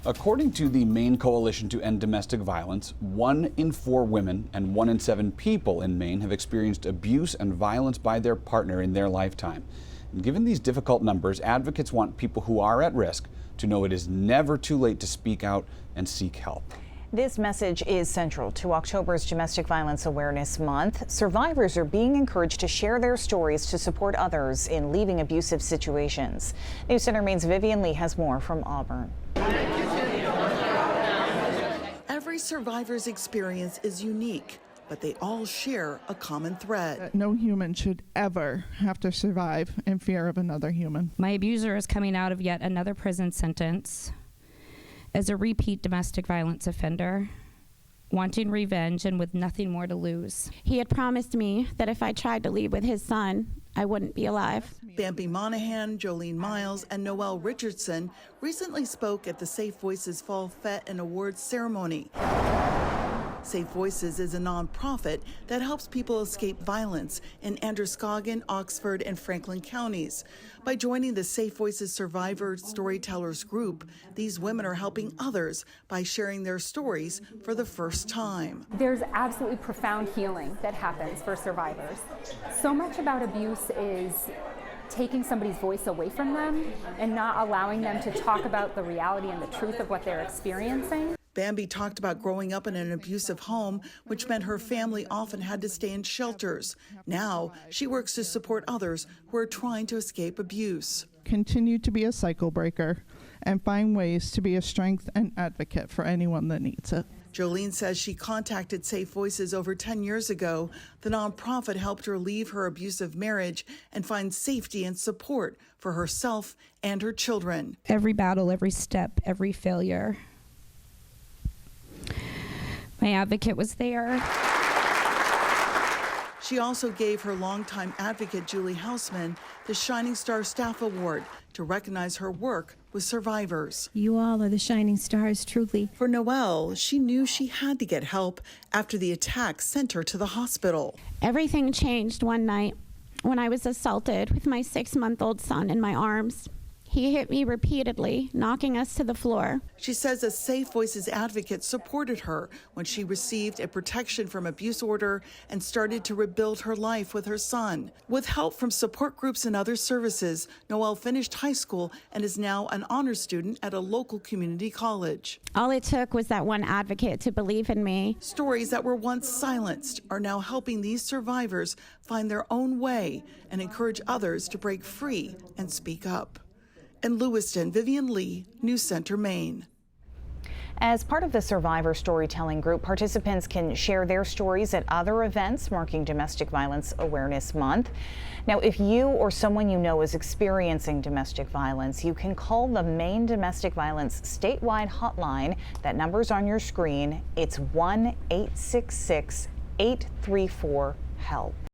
According to the Maine Coalition to End Domestic Violence, 1 in 4 women and 1 in 7 people in Maine have experienced abuse and violence by their partner in their lifetime. And given these difficult numbers, advocates want people who are at risk to know it is never too late to speak out and seek help. This message is central to October's Domestic Violence Awareness Month. Survivors are being encouraged to share their stories to support others in leaving abusive situations. News Center Maine's Vivian Lee has more from Auburn. Every survivor's experience is unique, but they all share a common thread. No human should ever have to survive in fear of another human. My abuser is coming out of yet another prison sentence as a repeat domestic violence offender, wanting revenge and with nothing more to lose. He had promised me that if I tried to leave with his son, I wouldn't be alive. Bambi Monahan, Jolene Miles, and Noelle Richardson recently spoke at the Safe Voices Fall Fete and Awards ceremony. Safe Voices is a nonprofit that helps people escape violence in Androscoggin, Oxford, and Franklin counties. By joining the Safe Voices Survivor Storytellers group, these women are helping others by sharing their stories for the first time. There's absolutely profound healing that happens for survivors. So much about abuse is taking somebody's voice away from them and not allowing them to talk about the reality and the truth of what they're experiencing. Bambi talked about growing up in an abusive home, which meant her family often had to stay in shelters. Now, she works to support others who are trying to escape abuse. Continue to be a cycle breaker and find ways to be a strength and advocate for anyone that needs it. Jolene says she contacted Safe Voices over 10 years ago. The nonprofit helped her leave her abusive marriage and find safety and support for herself and her children. Every battle, every step, every failure, my advocate was there. She also gave her longtime advocate, Julie Hausman, the Shining Star Staff Award to recognize her work with survivors. You all are the shining stars, truly. For Noelle, she knew she had to get help after the attack sent her to the hospital. Everything changed one night when I was assaulted with my 6-month-old son in my arms. He hit me repeatedly, knocking us to the floor. She says a Safe Voices advocate supported her when she received a protection from abuse order and started to rebuild her life with her son. With help from support groups and other services, Noelle finished high school and is now an honors student at a local community college. All it took was that one advocate to believe in me. Stories that were once silenced are now helping these survivors find their own way and encourage others to break free and speak up. In Lewiston, Vivian Lee, News Center, Maine. As part of the Survivor Storytelling Group, participants can share their stories at other events marking Domestic Violence Awareness Month. Now, if you or someone you know is experiencing domestic violence, you can call the Maine Domestic Violence statewide hotline. That number's on your screen. It's 1-866-834-HELP.